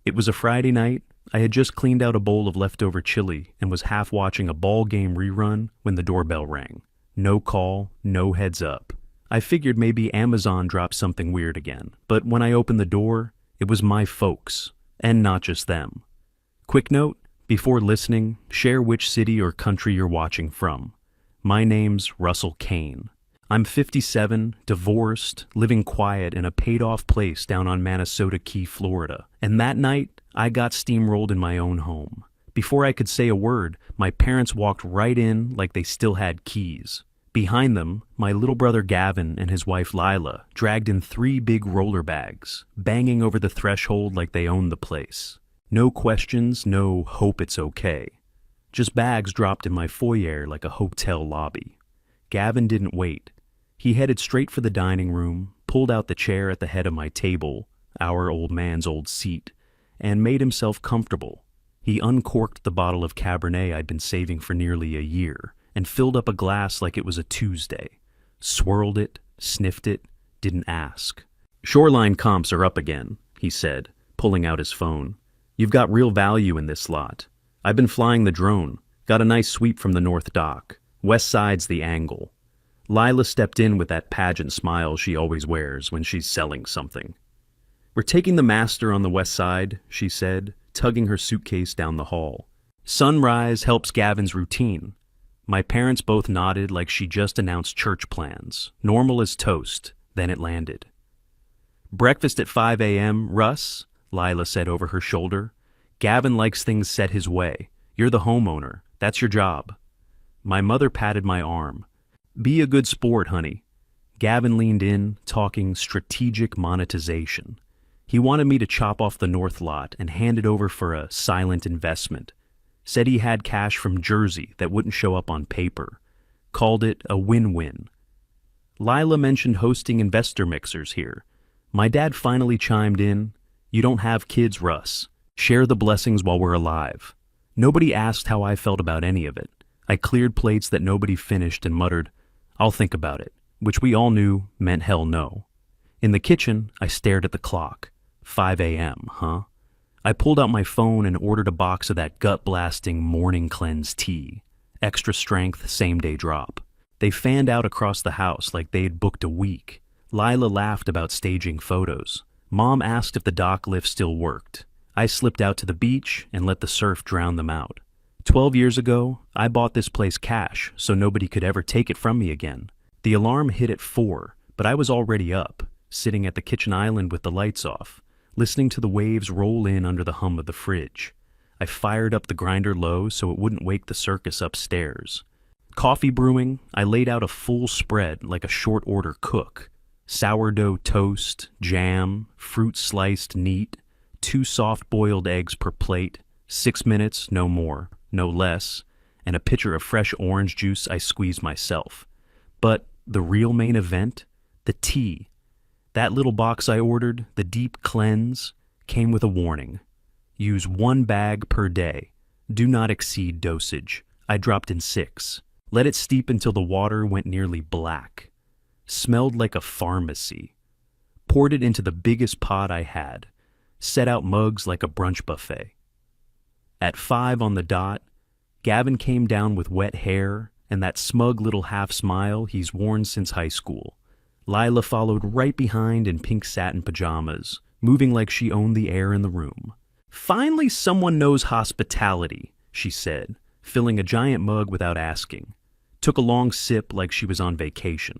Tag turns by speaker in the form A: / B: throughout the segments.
A: It was a Friday night. I had just cleaned out a bowl of leftover chili and was half watching a ball game rerun when the doorbell rang. No call, no heads up. I figured maybe Amazon dropped something weird again, but when I opened the door, it was my folks, and not just them. Quick note, before listening, share which city or country you're watching from. My name's Russell Kane. I'm 57, divorced, living quiet in a paid-off place down on Manasota Key, Florida. And that night, I got steamrolled in my own home. Before I could say a word, my parents walked right in like they still had keys. Behind them, my little brother Gavin and his wife Lila dragged in 3 big roller bags, banging over the threshold like they owned the place. No questions, no hope it's okay. Just bags dropped in my foyer like a hotel lobby. Gavin didn't wait. He headed straight for the dining room, pulled out the chair at the head of my table, our old man's old seat, and made himself comfortable. He uncorked the bottle of Cabernet I'd been saving for nearly a year, and filled up a glass like it was a Tuesday. Swirled it, sniffed it, didn't ask. "Shoreline comps are up again," he said, pulling out his phone. "You've got real value in this lot. I've been flying the drone. Got a nice sweep from the North Dock. West side's the angle." Lila stepped in with that pageant smile she always wears when she's selling something. "We're taking the master on the west side," she said, tugging her suitcase down the hall. "Sunrise helps Gavin's routine." My parents both nodded like she just announced church plans, normal as toast, then it landed. "Breakfast at 5 a.m., Russ?" Lila said over her shoulder. "Gavin likes things set his way. You're the homeowner. That's your job." My mother patted my arm. "Be a good sport, honey." Gavin leaned in, talking strategic monetization. He wanted me to chop off the north lot and hand it over for a silent investment. Said he had cash from Jersey that wouldn't show up on paper. Called it a win-win. Lila mentioned hosting investor mixers here. My dad finally chimed in. "You don't have kids, Russ. Share the blessings while we're alive." Nobody asked how I felt about any of it. I cleared plates that nobody finished and muttered, "I'll think about it," which we all knew meant hell no. In the kitchen, I stared at the clock. 5 a.m., huh? I pulled out my phone and ordered a box of that gut-blasting morning cleanse tea. Extra strength, same-day drop. They fanned out across the house like they'd booked a week. Lila laughed about staging photos. Mom asked if the dock lift still worked. I slipped out to the beach and let the surf drown them out. 12 years ago, I bought this place cash so nobody could ever take it from me again. The alarm hit at 4, but I was already up, sitting at the kitchen island with the lights off, listening to the waves roll in under the hum of the fridge. I fired up the grinder low so it wouldn't wake the circus upstairs. Coffee brewing, I laid out a full spread like a short-order cook. Sourdough toast, jam, fruit sliced neat, 2 soft-boiled eggs per plate, 6 minutes, no more, no less, and a pitcher of fresh orange juice I squeezed myself. But the real main event, the tea. That little box I ordered, the Deep Cleanse, came with a warning. Use 1 bag per day. Do not exceed dosage. I dropped in 6. Let it steep until the water went nearly black. Smelled like a pharmacy. Poured it into the biggest pot I had. Set out mugs like a brunch buffet. At 5 on the dot, Gavin came down with wet hair and that smug little half-smile he's worn since high school. Lila followed right behind in pink satin pajamas, moving like she owned the air in the room. "Finally someone knows hospitality," she said, filling a giant mug without asking. Took a long sip like she was on vacation.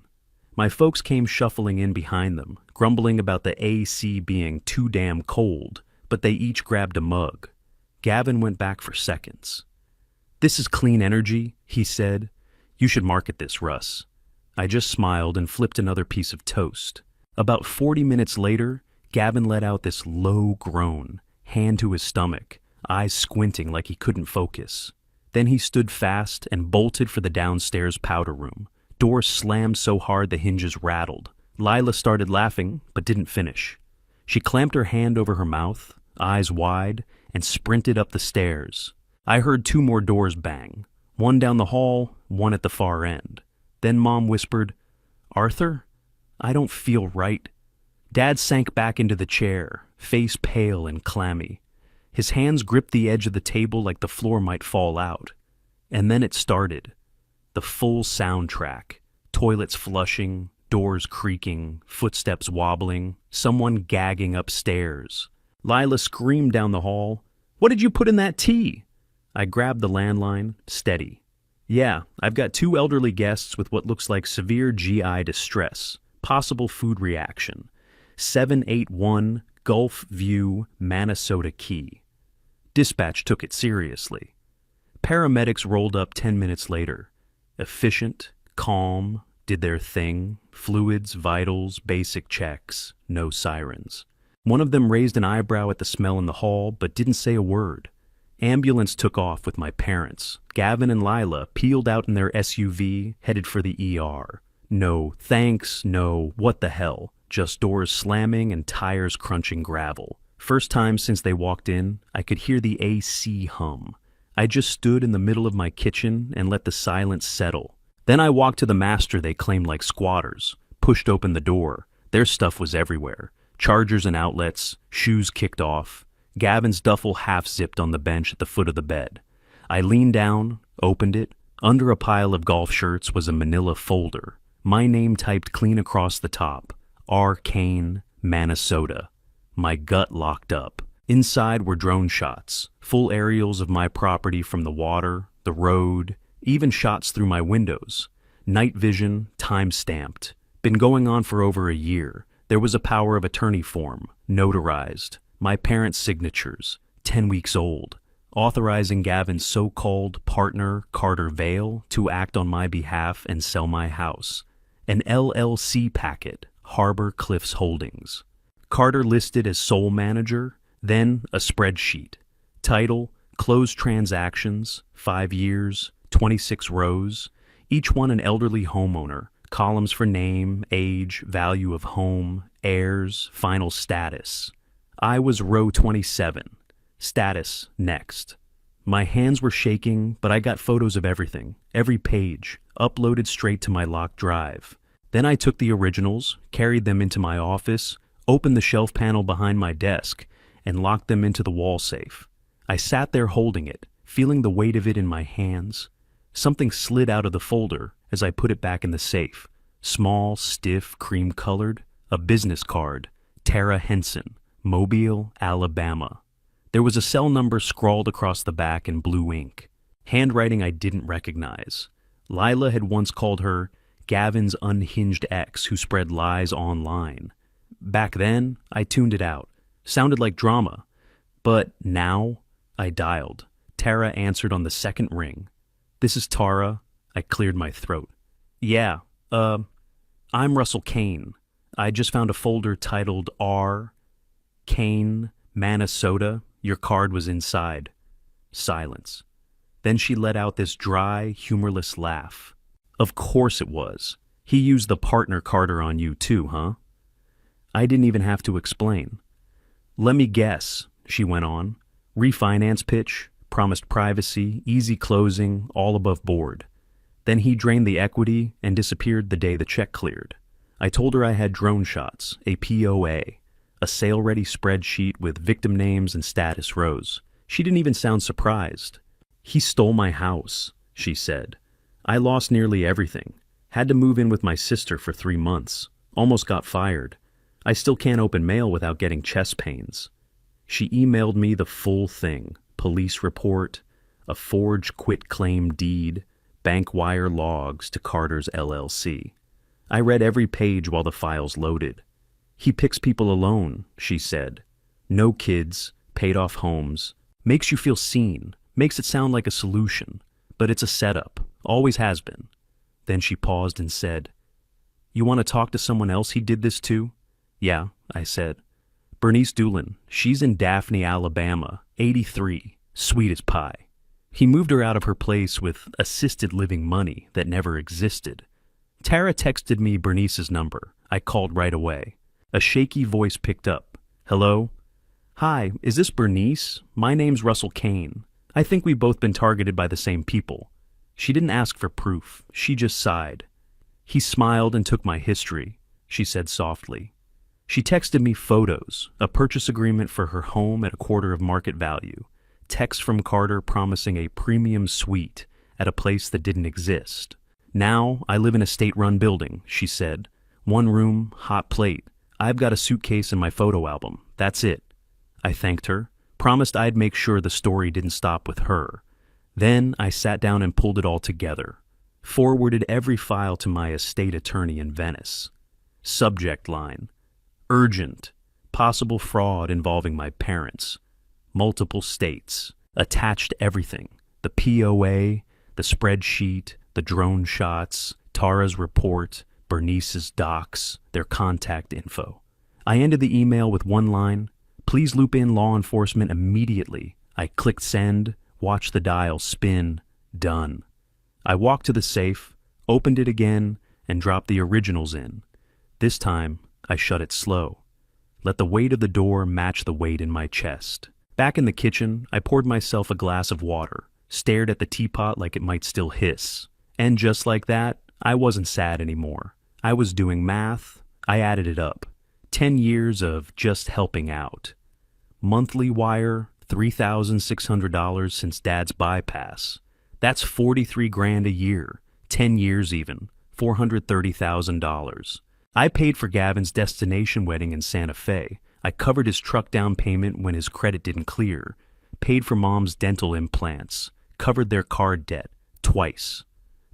A: My folks came shuffling in behind them, grumbling about the AC being too damn cold, but they each grabbed a mug. Gavin went back for seconds. "This is clean energy," he said. "You should market this, Russ." I just smiled and flipped another piece of toast. About 40 minutes later, Gavin let out this low groan, hand to his stomach, eyes squinting like he couldn't focus. Then he stood fast and bolted for the downstairs powder room. Door slammed so hard the hinges rattled. Lila started laughing, but didn't finish. She clamped her hand over her mouth, eyes wide, and sprinted up the stairs. I heard 2 more doors bang, one down the hall, one at the far end. Then Mom whispered, "Arthur, I don't feel right." Dad sank back into the chair, face pale and clammy. His hands gripped the edge of the table like the floor might fall out. And then it started. The full soundtrack. Toilets flushing, doors creaking, footsteps wobbling, someone gagging upstairs. Lila screamed down the hall, "What did you put in that tea?" I grabbed the landline, steady. "Yeah, I've got 2 elderly guests with what looks like severe GI distress, possible food reaction. 781 Gulf View, Minnesota Key." Dispatch took it seriously. Paramedics rolled up 10 minutes later. Efficient, calm, did their thing, fluids, vitals, basic checks, no sirens. One of them raised an eyebrow at the smell in the hall, but didn't say a word. Ambulance took off with my parents. Gavin and Lila peeled out in their SUV, headed for the ER. No thanks, no what the hell, just doors slamming and tires crunching gravel. First time since they walked in, I could hear the AC hum. I just stood in the middle of my kitchen and let the silence settle. Then I walked to the master they claimed like squatters, pushed open the door. Their stuff was everywhere. Chargers and outlets, shoes kicked off. Gavin's duffel half-zipped on the bench at the foot of the bed. I leaned down, opened it. Under a pile of golf shirts was a manila folder. My name typed clean across the top. R. Kane, Minnesota. My gut locked up. Inside were drone shots, full aerials of my property from the water, the road, even shots through my windows. Night vision, time-stamped. Been going on for over a year. There was a power of attorney form, notarized. My parents' signatures, 10 weeks old, authorizing Gavin's so-called partner, Carter Vale, to act on my behalf and sell my house. An LLC packet, Harbor Cliffs Holdings. Carter listed as sole manager, then a spreadsheet. Title, closed transactions, 5 years, 26 rows, each one an elderly homeowner, columns for name, age, value of home, heirs, final status. I was row 27. Status, next. My hands were shaking, but I got photos of everything, every page, uploaded straight to my locked drive. Then I took the originals, carried them into my office, opened the shelf panel behind my desk, and locked them into the wall safe. I sat there holding it, feeling the weight of it in my hands. Something slid out of the folder as I put it back in the safe. Small, stiff, cream-colored, a business card, Tara Henson, Mobile, Alabama. There was a cell number scrawled across the back in blue ink, handwriting I didn't recognize. Lila had once called her Gavin's unhinged ex who spread lies online. Back then, I tuned it out. Sounded like drama. But now, I dialed. Tara answered on the second ring. "This is Tara." I cleared my throat. "Yeah, I'm Russell Kane. I just found a folder titled R. Kane, Minnesota. Your card was inside." Silence. Then she let out this dry, humorless laugh. "Of course it was. He used the partner Carter on you too, huh?" I didn't even have to explain. "Let me guess," she went on. "Refinance pitch, promised privacy, easy closing, all above board. Then he drained the equity and disappeared the day the check cleared. I told her I had drone shots, a POA, a sale-ready spreadsheet with victim names and status rows. She didn't even sound surprised. "He stole my house," she said. "I lost nearly everything. Had to move in with my sister for 3 months. Almost got fired. I still can't open mail without getting chest pains." She emailed me the full thing. Police report, a forged quitclaim deed, bank wire logs to Carter's LLC. I read every page while the files loaded. "He picks people alone," she said. "No kids, paid off homes. Makes you feel seen, makes it sound like a solution. But it's a setup, always has been." Then she paused and said, "You want to talk to someone else he did this to?" "Yeah," I said. "Bernice Doolin. She's in Daphne, Alabama, 83, sweet as pie. He moved her out of her place with assisted living money that never existed." Tara texted me Bernice's number. I called right away. A shaky voice picked up. "Hello?" "Hi, is this Bernice? My name's Russell Kane. I think we've both been targeted by the same people." She didn't ask for proof. She just sighed. "He smiled and took my history," she said softly. She texted me photos, a purchase agreement for her home at a quarter of market value, text from Carter promising a premium suite at a place that didn't exist. Now I live in a state-run building, she said. 1 room, hot plate. I've got a suitcase and my photo album. That's it. I thanked her, promised I'd make sure the story didn't stop with her. Then I sat down and pulled it all together. Forwarded every file to my estate attorney in Venice. Subject line: urgent, possible fraud involving my parents. Multiple states. Attached everything: the POA, the spreadsheet, the drone shots, Tara's report, Bernice's docs, their contact info. I ended the email with 1 line: please loop in law enforcement immediately. I clicked send, watched the dial spin, done. I walked to the safe, opened it again, and dropped the originals in. This time, I shut it slow. Let the weight of the door match the weight in my chest. Back in the kitchen, I poured myself a glass of water, stared at the teapot like it might still hiss. And just like that, I wasn't sad anymore. I was doing math. I added it up. 10 years of just helping out. Monthly wire, $3,600 since Dad's bypass. That's $43,000 a year, 10 years even, $430,000. I paid for Gavin's destination wedding in Santa Fe. I covered his truck down payment when his credit didn't clear. Paid for Mom's dental implants. Covered their card debt, twice.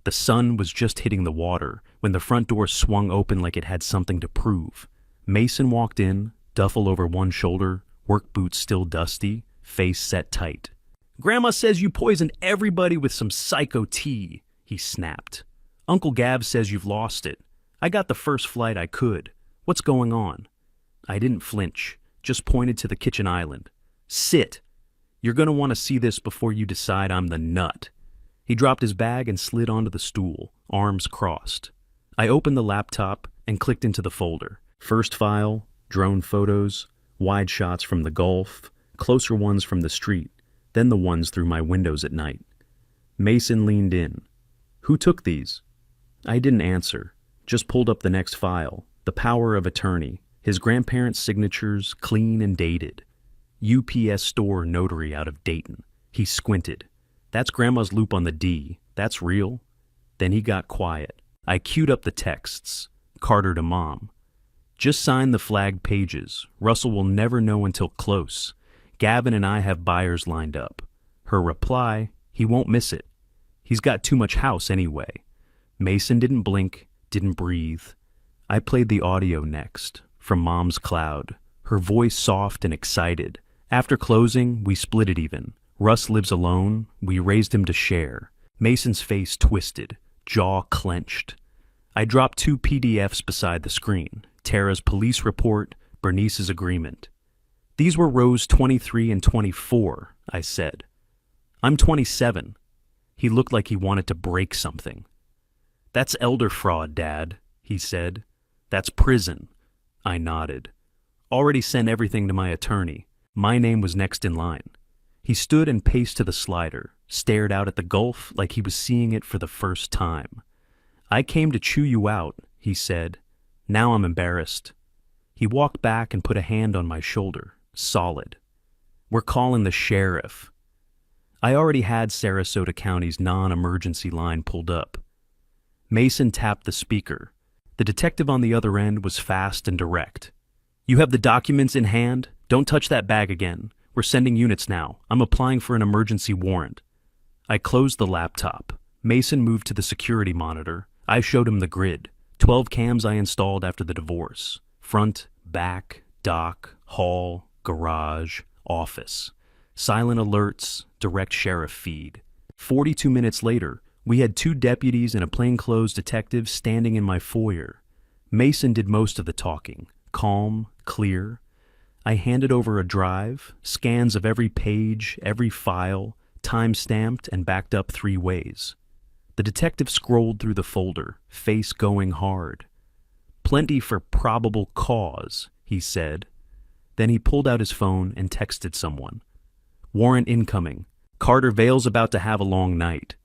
A: The sun was just hitting the water when the front door swung open like it had something to prove. Mason walked in, duffel over one shoulder, work boots still dusty, face set tight. "Grandma says you poisoned everybody with some psycho tea," he snapped. "Uncle Gav says you've lost it. I got the first flight I could. What's going on?" I didn't flinch, just pointed to the kitchen island. "Sit. You're going to want to see this before you decide I'm the nut." He dropped his bag and slid onto the stool, arms crossed. I opened the laptop and clicked into the folder. First file, drone photos, wide shots from the Gulf, closer ones from the street, then the ones through my windows at night. Mason leaned in. "Who took these?" I didn't answer, just pulled up the next file, the power of attorney, his grandparents' signatures clean and dated. UPS store notary out of Dayton. He squinted. "That's Grandma's loop on the D. That's real." Then he got quiet. I queued up the texts. Carter to Mom. "Just sign the flagged pages. Russell will never know until close. Gavin and I have buyers lined up." Her reply: "He won't miss it. He's got too much house anyway." Mason didn't blink, didn't breathe. I played the audio next, from Mom's cloud, her voice soft and excited. After closing, we split it even. Russ lives alone. We raised him to share. Mason's face twisted, jaw clenched. I dropped 2 PDFs beside the screen. Tara's police report, Bernice's agreement. "These were rows 23 and 24, I said. "I'm 27. He looked like he wanted to break something. "That's elder fraud, Dad," he said. "That's prison." I nodded. "Already sent everything to my attorney. My name was next in line." He stood and paced to the slider, stared out at the Gulf like he was seeing it for the first time. "I came to chew you out," he said. "Now I'm embarrassed." He walked back and put a hand on my shoulder, solid. "We're calling the sheriff." I already had Sarasota County's non-emergency line pulled up. Mason tapped the speaker. The detective on the other end was fast and direct. "You have the documents in hand? Don't touch that bag again. We're sending units now. I'm applying for an emergency warrant." I closed the laptop. Mason moved to the security monitor. I showed him the grid. 12 cams I installed after the divorce. Front, back, dock, hall, garage, office. Silent alerts, direct sheriff feed. 42 minutes later, we had 2 deputies and a plainclothes detective standing in my foyer. Mason did most of the talking, calm, clear. I handed over a drive, scans of every page, every file, time-stamped and backed up 3 ways. The detective scrolled through the folder, face going hard. "Plenty for probable cause," he said. Then he pulled out his phone and texted someone. "Warrant incoming. Carter Vale's about to have a long night."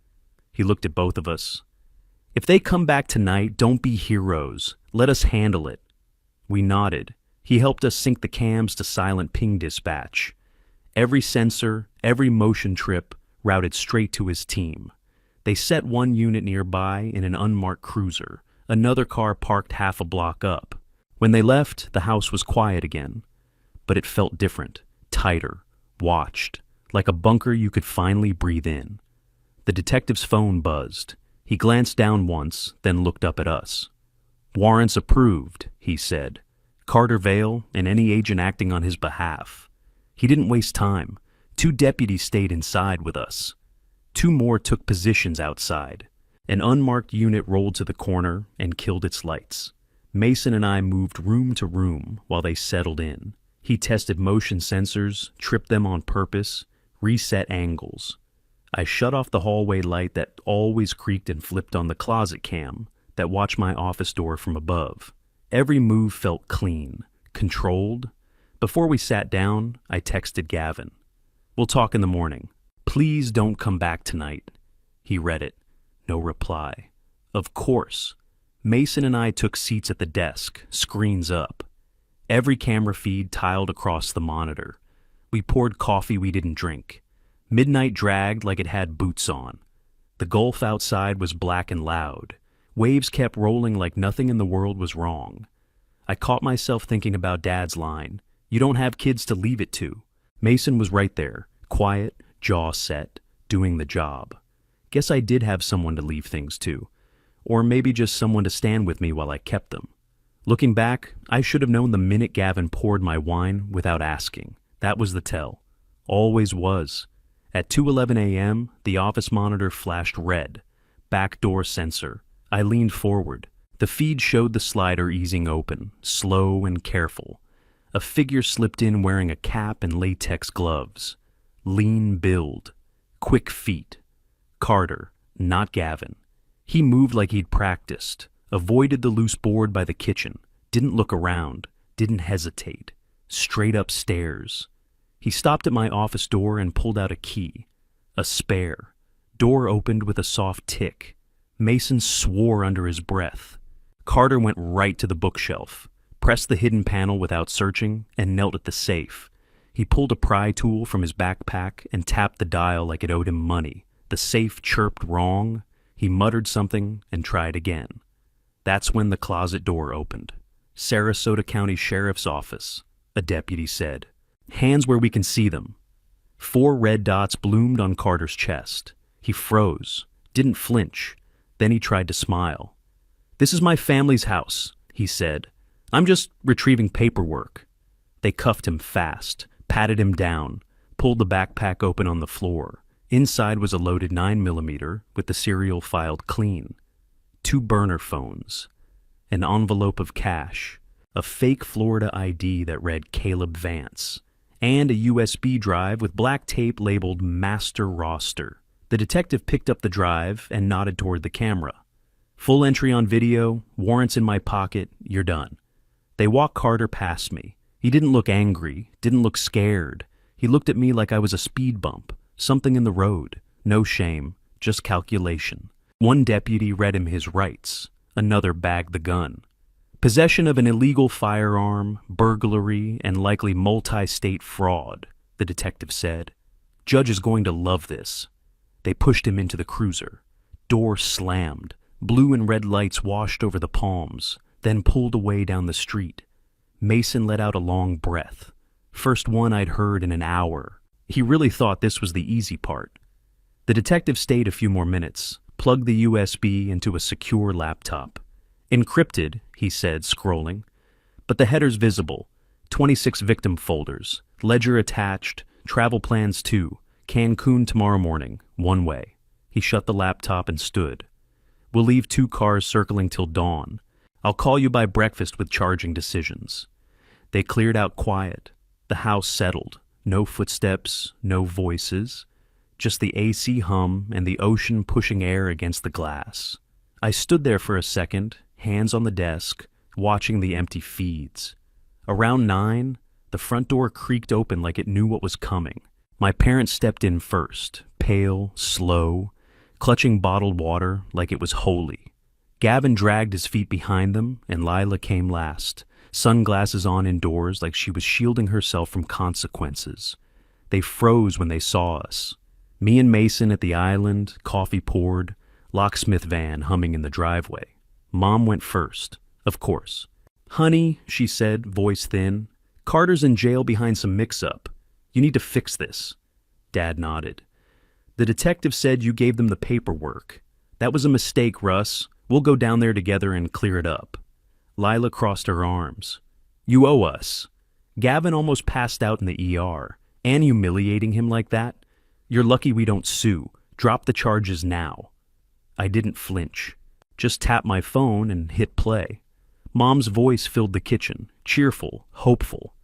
A: He looked at both of us. "If they come back tonight, don't be heroes. Let us handle it." We nodded. He helped us sync the cams to silent ping dispatch. Every sensor, every motion trip routed straight to his team. They set one unit nearby in an unmarked cruiser, another car parked half a block up. When they left, the house was quiet again. But it felt different, tighter, watched, like a bunker you could finally breathe in. The detective's phone buzzed. He glanced down once, then looked up at us. "Warrants approved," he said. "Carter Vale and any agent acting on his behalf." He didn't waste time. 2 deputies stayed inside with us. 2 more took positions outside. An unmarked unit rolled to the corner and killed its lights. Mason and I moved room to room while they settled in. He tested motion sensors, tripped them on purpose, reset angles. I shut off the hallway light that always creaked and flipped on the closet cam that watched my office door from above. Every move felt clean, controlled. Before we sat down, I texted Gavin. "We'll talk in the morning. Please don't come back tonight." He read it. No reply. Of course. Mason and I took seats at the desk, screens up. Every camera feed tiled across the monitor. We poured coffee we didn't drink. Midnight dragged like it had boots on. The Gulf outside was black and loud. Waves kept rolling like nothing in the world was wrong. I caught myself thinking about Dad's line, "You don't have kids to leave it to." Mason was right there, quiet, jaw set, doing the job. Guess I did have someone to leave things to. Or maybe just someone to stand with me while I kept them. Looking back, I should have known the minute Gavin poured my wine without asking. That was the tell. Always was. At 2:11 a.m., the office monitor flashed red. Backdoor sensor. I leaned forward. The feed showed the slider easing open, slow and careful. A figure slipped in wearing a cap and latex gloves. Lean build. Quick feet. Carter, not Gavin. He moved like he'd practiced, avoided the loose board by the kitchen, didn't look around, didn't hesitate. Straight up stairs. He stopped at my office door and pulled out a key. A spare. Door opened with a soft tick. Mason swore under his breath. Carter went right to the bookshelf, pressed the hidden panel without searching, and knelt at the safe. He pulled a pry tool from his backpack and tapped the dial like it owed him money. The safe chirped wrong. He muttered something and tried again. That's when the closet door opened. "Sarasota County Sheriff's Office," a deputy said. "Hands where we can see them." 4 red dots bloomed on Carter's chest. He froze, didn't flinch. Then he tried to smile. "This is my family's house," he said. "I'm just retrieving paperwork." They cuffed him fast, patted him down, pulled the backpack open on the floor. Inside was a loaded 9mm with the serial filed clean. 2 burner phones. An envelope of cash. A fake Florida ID that read Caleb Vance. And a USB drive with black tape labeled Master Roster. The detective picked up the drive and nodded toward the camera. "Full entry on video, warrants in my pocket, you're done." They walked Carter past me. He didn't look angry, didn't look scared. He looked at me like I was a speed bump, something in the road. No shame, just calculation. One deputy read him his rights. Another bagged the gun. "Possession of an illegal firearm, burglary, and likely multi-state fraud," the detective said. "Judge is going to love this." They pushed him into the cruiser. Door slammed. Blue and red lights washed over the palms, then pulled away down the street. Mason let out a long breath. First one I'd heard in an hour. He really thought this was the easy part. The detective stayed a few more minutes, plugged the USB into a secure laptop. "Encrypted," he said, scrolling. "But the header's visible. 26 victim folders. Ledger attached. Travel plans too. Cancun tomorrow morning. One way." He shut the laptop and stood. "We'll leave 2 cars circling till dawn. I'll call you by breakfast with charging decisions." They cleared out quiet. The house settled. No footsteps, no voices. Just the AC hum and the ocean pushing air against the glass. I stood there for a second, hands on the desk, watching the empty feeds. Around 9, the front door creaked open like it knew what was coming. My parents stepped in first, pale, slow, clutching bottled water like it was holy. Gavin dragged his feet behind them, and Lila came last, sunglasses on indoors like she was shielding herself from consequences. They froze when they saw us. Me and Mason at the island, coffee poured, locksmith van humming in the driveway. Mom went first, of course. "Honey," she said, voice thin, "Carter's in jail behind some mix-up. You need to fix this." Dad nodded. "The detective said you gave them the paperwork. That was a mistake, Russ. We'll go down there together and clear it up." Lila crossed her arms. "You owe us. Gavin almost passed out in the ER. And humiliating him like that? You're lucky we don't sue. Drop the charges now." I didn't flinch. Just tapped my phone and hit play. Mom's voice filled the kitchen, cheerful, hopeful.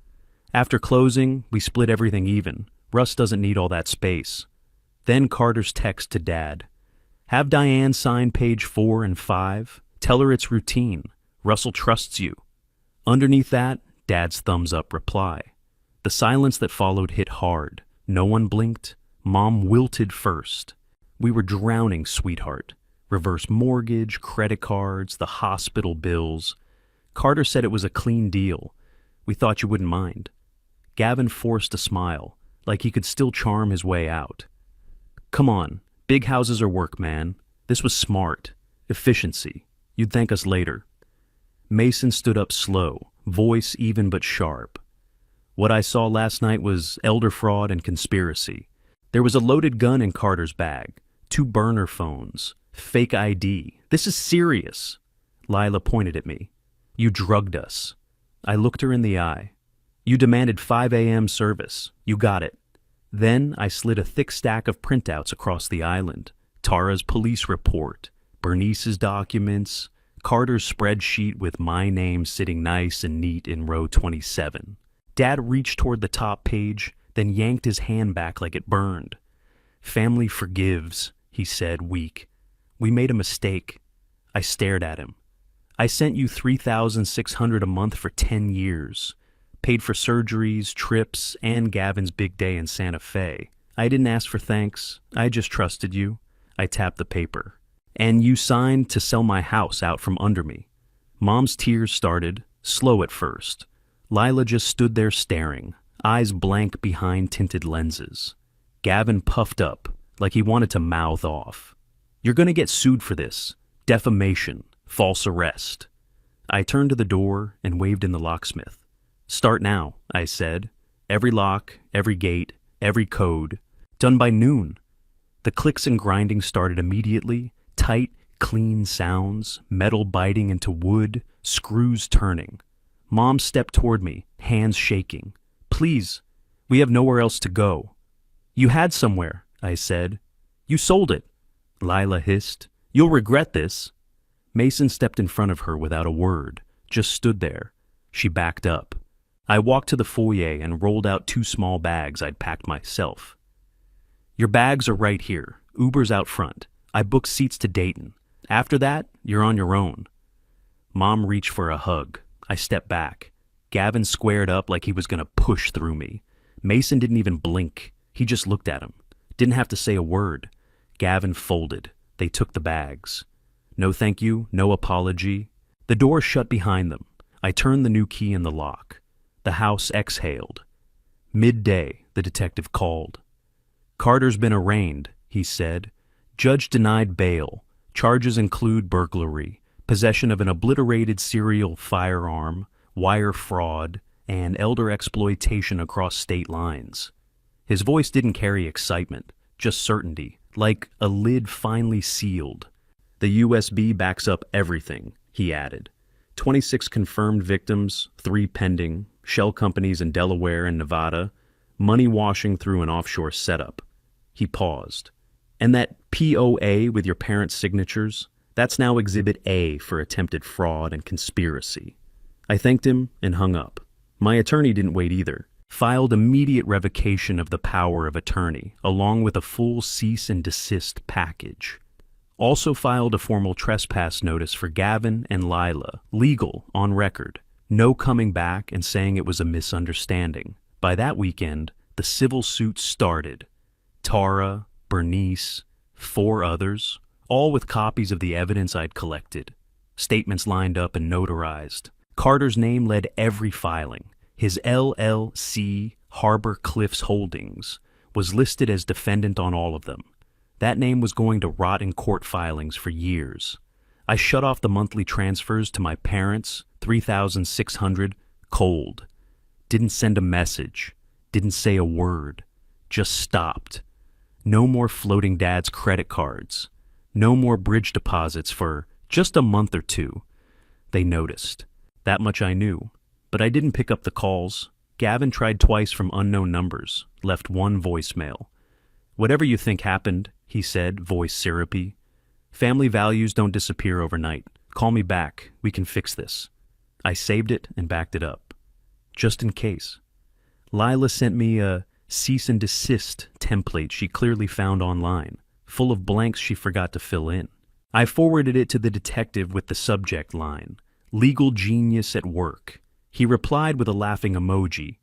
A: "After closing, we split everything even. Russ doesn't need all that space." Then Carter's text to Dad. "Have Diane sign page 4 and 5. Tell her it's routine. Russell trusts you." Underneath that, Dad's thumbs up reply. The silence that followed hit hard. No one blinked. Mom wilted first. "We were drowning, sweetheart. Reverse mortgage, credit cards, the hospital bills. Carter said it was a clean deal. We thought you wouldn't mind." Gavin forced a smile, like he could still charm his way out. "Come on, big houses are work, man. This was smart. Efficiency. You'd thank us later." Mason stood up slow, voice even but sharp. "What I saw last night was elder fraud and conspiracy. There was a loaded gun in Carter's bag, 2 burner phones, fake ID. This is serious." Lila pointed at me. "You drugged us." I looked her in the eye. "You demanded 5 a.m. service. You got it." Then I slid a thick stack of printouts across the island. Tara's police report, Bernice's documents, Carter's spreadsheet with my name sitting nice and neat in row 27. Dad reached toward the top page, then yanked his hand back like it burned. "Family forgives," he said, weak. "We made a mistake." I stared at him. "I sent you $3,600 a month for 10 years. Paid for surgeries, trips, and Gavin's big day in Santa Fe. I didn't ask for thanks. I just trusted you." I tapped the paper. "And you signed to sell my house out from under me." Mom's tears started, slow at first. Lila just stood there staring, eyes blank behind tinted lenses. Gavin puffed up, like he wanted to mouth off. "You're gonna get sued for this. Defamation, false arrest." I turned to the door and waved in the locksmith. "Start now," I said. "Every lock, every gate, every code. Done by noon." The clicks and grinding started immediately, tight, clean sounds, metal biting into wood, screws turning. Mom stepped toward me, hands shaking. "Please, we have nowhere else to go." "You had somewhere," I said. "You sold it." Lila hissed. "You'll regret this." Mason stepped in front of her without a word, just stood there. She backed up. I walked to the foyer and rolled out 2 small bags I'd packed myself. "Your bags are right here. Uber's out front. I booked seats to Dayton. After that, you're on your own." Mom reached for a hug. I stepped back. Gavin squared up like he was going to push through me. Mason didn't even blink. He just looked at him. Didn't have to say a word. Gavin folded. They took the bags. No thank you, no apology. The door shut behind them. I turned the new key in the lock. The house exhaled. Midday, the detective called. "Carter's been arraigned," he said. "Judge denied bail. Charges include burglary, possession of an obliterated serial firearm, wire fraud, and elder exploitation across state lines." His voice didn't carry excitement, just certainty, like a lid finally sealed. "The USB backs up everything," he added. 26 confirmed victims, 3 pending, shell companies in Delaware and Nevada, money washing through an offshore setup. He paused. "And that POA with your parents' signatures, that's now Exhibit A for attempted fraud and conspiracy." I thanked him and hung up. My attorney didn't wait either. Filed immediate revocation of the power of attorney, along with a full cease and desist package. Also filed a formal trespass notice for Gavin and Lila, legal, on record. No coming back and saying it was a misunderstanding. By that weekend, the civil suit started. Tara, Bernice, 4 others, all with copies of the evidence I'd collected. Statements lined up and notarized. Carter's name led every filing. His LLC, Harbor Cliffs Holdings, was listed as defendant on all of them. That name was going to rot in court filings for years. I shut off the monthly transfers to my parents, $3,600, cold. Didn't send a message. Didn't say a word. Just stopped. No more floating dad's credit cards. No more bridge deposits for just a month or two. They noticed. That much I knew. But I didn't pick up the calls. Gavin tried twice from unknown numbers, left one voicemail. "Whatever you think happened," he said, voice syrupy. "Family values don't disappear overnight. Call me back. We can fix this." I saved it and backed it up. Just in case. Lila sent me a cease and desist template she clearly found online, full of blanks she forgot to fill in. I forwarded it to the detective with the subject line, "Legal genius at work." He replied with a laughing emoji.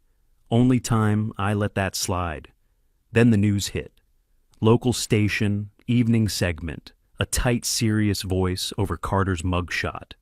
A: Only time I let that slide. Then the news hit. Local station, evening segment, a tight, serious voice over Carter's mugshot.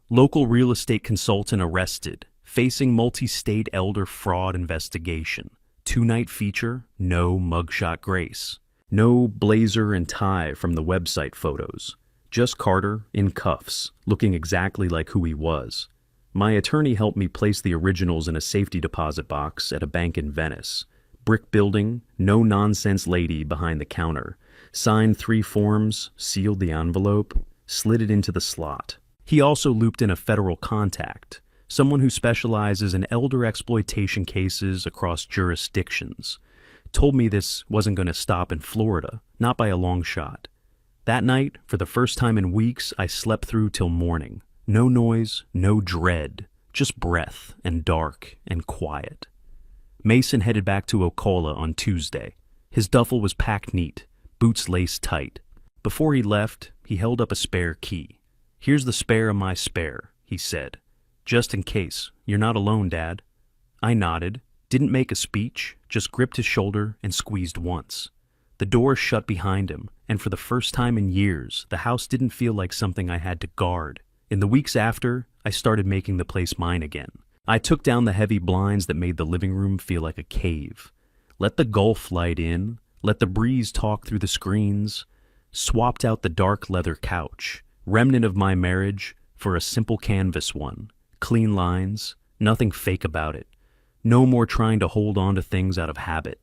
A: Local real estate consultant arrested, facing multi-state elder fraud investigation. 2-night feature, no mugshot grace. No blazer and tie from the website photos. Just Carter in cuffs, looking exactly like who he was. My attorney helped me place the originals in a safety deposit box at a bank in Venice. Brick building, no-nonsense lady behind the counter. Signed 3 forms, sealed the envelope, slid it into the slot. He also looped in a federal contact, someone who specializes in elder exploitation cases across jurisdictions. Told me this wasn't going to stop in Florida, not by a long shot. That night, for the first time in weeks, I slept through till morning. No noise, no dread, just breath and dark and quiet. Mason headed back to Ocala on Tuesday. His duffel was packed neat, boots laced tight. Before he left, he held up a spare key. "Here's the spare of my spare," he said. "Just in case. You're not alone, Dad." I nodded, didn't make a speech, just gripped his shoulder and squeezed once. The door shut behind him, and for the first time in years, the house didn't feel like something I had to guard. In the weeks after, I started making the place mine again. I took down the heavy blinds that made the living room feel like a cave. Let the Gulf light in, let the breeze talk through the screens. Swapped out the dark leather couch, remnant of my marriage, for a simple canvas one. Clean lines, nothing fake about it. No more trying to hold on to things out of habit.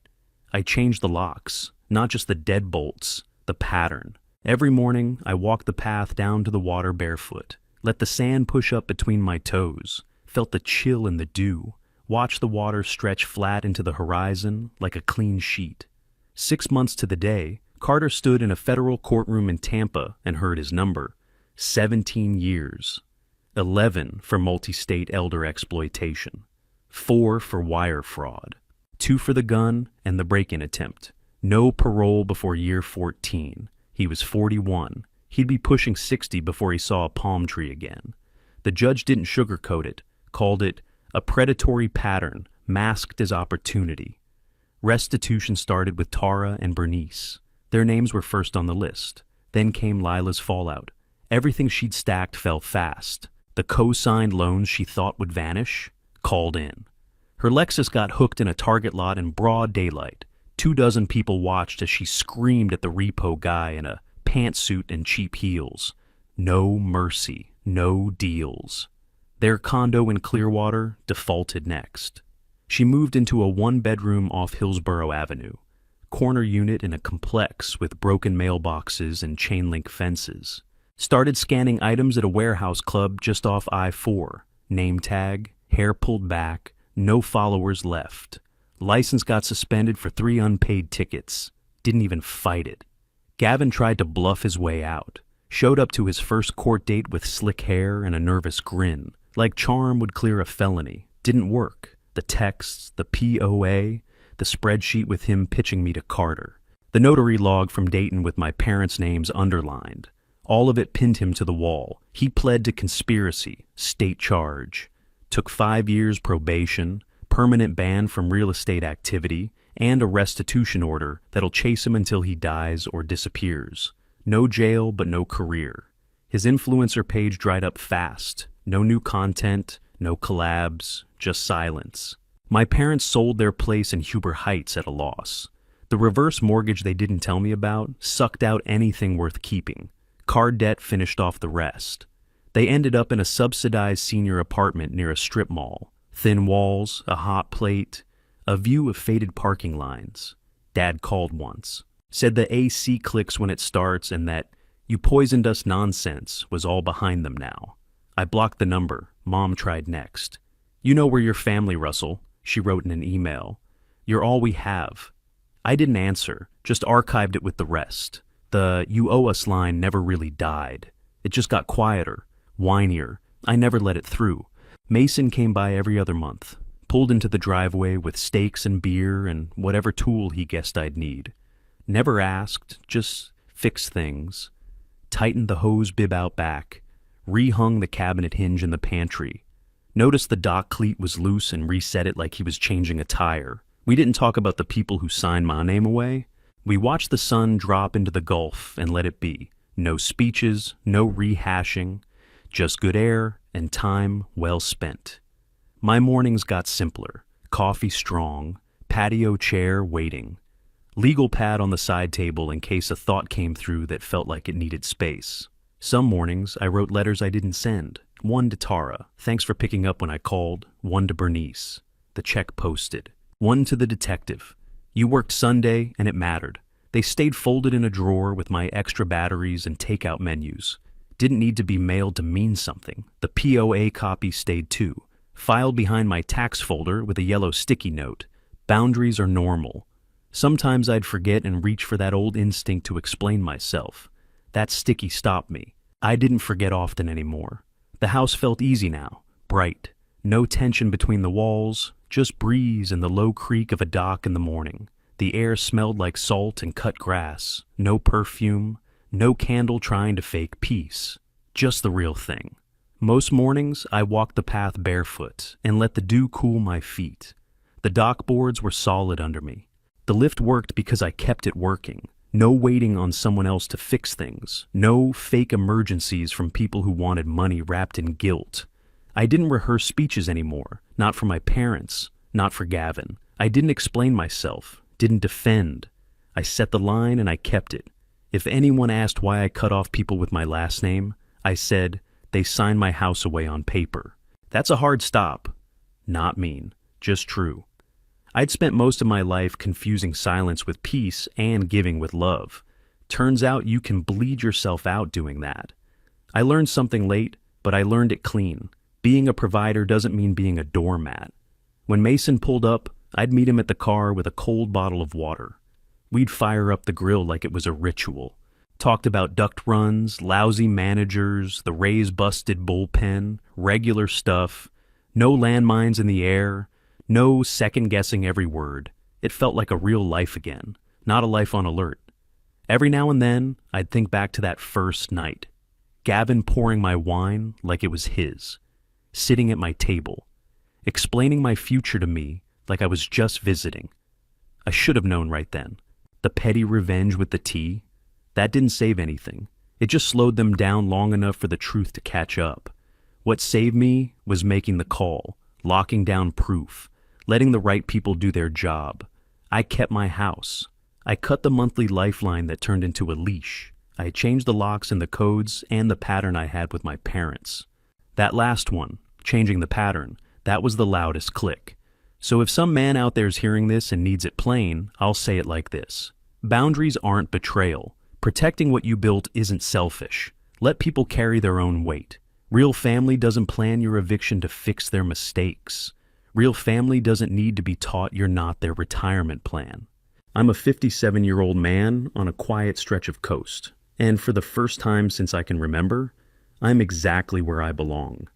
A: I changed the locks, not just the deadbolts, the pattern. Every morning, I walked the path down to the water barefoot. Let the sand push up between my toes, felt the chill in the dew, watched the water stretch flat into the horizon like a clean sheet. 6 months to the day, Carter stood in a federal courtroom in Tampa and heard his number. 17 years. 11 for multi-state elder exploitation. 4 for wire fraud. 2 for the gun and the break-in attempt. No parole before year 14. He was 41. He'd be pushing 60 before he saw a palm tree again. The judge didn't sugarcoat it, called it a predatory pattern masked as opportunity. Restitution started with Tara and Bernice. Their names were first on the list. Then came Lila's fallout. Everything she'd stacked fell fast. The co-signed loans she thought would vanish, called in. Her Lexus got hooked in a Target lot in broad daylight. 24 people watched as she screamed at the repo guy in a pantsuit and cheap heels. No mercy, no deals. Their condo in Clearwater defaulted next. She moved into a 1-bedroom off Hillsborough Avenue. Corner unit in a complex with broken mailboxes and chain-link fences. Started scanning items at a warehouse club just off I-4. Name tag, hair pulled back, no followers left. License got suspended for 3 unpaid tickets. Didn't even fight it. Gavin tried to bluff his way out. Showed up to his first court date with slick hair and a nervous grin. Like charm would clear a felony. Didn't work. The texts, the POA, the spreadsheet with him pitching me to Carter. The notary log from Dayton with my parents' names underlined. All of it pinned him to the wall. He pled to conspiracy, state charge. Took 5 years probation, permanent ban from real estate activity, and a restitution order that'll chase him until he dies or disappears. No jail, but no career. His influencer page dried up fast. No new content, No collabs, just silence. My parents sold their place in Huber Heights at a loss. The reverse mortgage they didn't tell me about sucked out anything worth keeping. Card debt finished off the rest. They ended up in a subsidized senior apartment near a strip mall. Thin walls, a hot plate, a view of faded parking lines. Dad called once. Said the AC clicks when it starts and that "you poisoned us" nonsense was all behind them now. I blocked the number. Mom tried next. "You know we're your family, Russell," she wrote in an email. "You're all we have." I didn't answer, just archived it with the rest. The "you owe us" line never really died. It just got quieter, whinier. I never let it through. Mason came by every other month, pulled into the driveway with steaks and beer and whatever tool he guessed I'd need. Never asked, just fixed things. Tightened the hose bib out back, rehung the cabinet hinge in the pantry. Noticed the dock cleat was loose and reset it like he was changing a tire. We didn't talk about the people who signed my name away. We watched the sun drop into the Gulf and let it be. No speeches, no rehashing, just good air and time well spent. My mornings got simpler. Coffee strong, patio chair waiting. Legal pad on the side table in case a thought came through that felt like it needed space. Some mornings I wrote letters I didn't send. One to Tara, thanks for picking up when I called. One to Bernice, the check posted. One to the detective. You worked Sunday and it mattered. They stayed folded in a drawer with my extra batteries and takeout menus. Didn't need to be mailed to mean something. The POA copy stayed too. Filed behind my tax folder with a yellow sticky note. Boundaries are normal. Sometimes I'd forget and reach for that old instinct to explain myself. That sticky stopped me. I didn't forget often anymore. The house felt easy now, bright. No tension between the walls, just breeze and the low creak of a dock in the morning. The air smelled like salt and cut grass. No perfume, no candle trying to fake peace. Just the real thing. Most mornings, I walked the path barefoot and let the dew cool my feet. The dock boards were solid under me. The lift worked because I kept it working. No waiting on someone else to fix things. No fake emergencies from people who wanted money wrapped in guilt. I didn't rehearse speeches anymore. Not for my parents. Not for Gavin. I didn't explain myself. Didn't defend. I set the line and I kept it. If anyone asked why I cut off people with my last name, I said, they signed my house away on paper. That's a hard stop. Not mean. Just true. I'd spent most of my life confusing silence with peace and giving with love. Turns out you can bleed yourself out doing that. I learned something late, but I learned it clean. Being a provider doesn't mean being a doormat. When Mason pulled up, I'd meet him at the car with a cold bottle of water. We'd fire up the grill like it was a ritual. Talked about duct runs, lousy managers, the Rays busted bullpen, regular stuff, no landmines in the air, no second-guessing every word. It felt like a real life again, not a life on alert. Every now and then, I'd think back to that first night. Gavin pouring my wine like it was his. Sitting at my table. Explaining my future to me like I was just visiting. I should have known right then. The petty revenge with the tea, that didn't save anything. It just slowed them down long enough for the truth to catch up. What saved me was making the call, locking down proof, letting the right people do their job. I kept my house. I cut the monthly lifeline that turned into a leash. I changed the locks and the codes and the pattern I had with my parents. That last one, changing the pattern, that was the loudest click. So if some man out there's hearing this and needs it plain, I'll say it like this. Boundaries aren't betrayal. Protecting what you built isn't selfish. Let people carry their own weight. Real family doesn't plan your eviction to fix their mistakes. Real family doesn't need to be taught you're not their retirement plan. I'm a 57-year-old man on a quiet stretch of coast, and for the first time since I can remember, I'm exactly where I belong.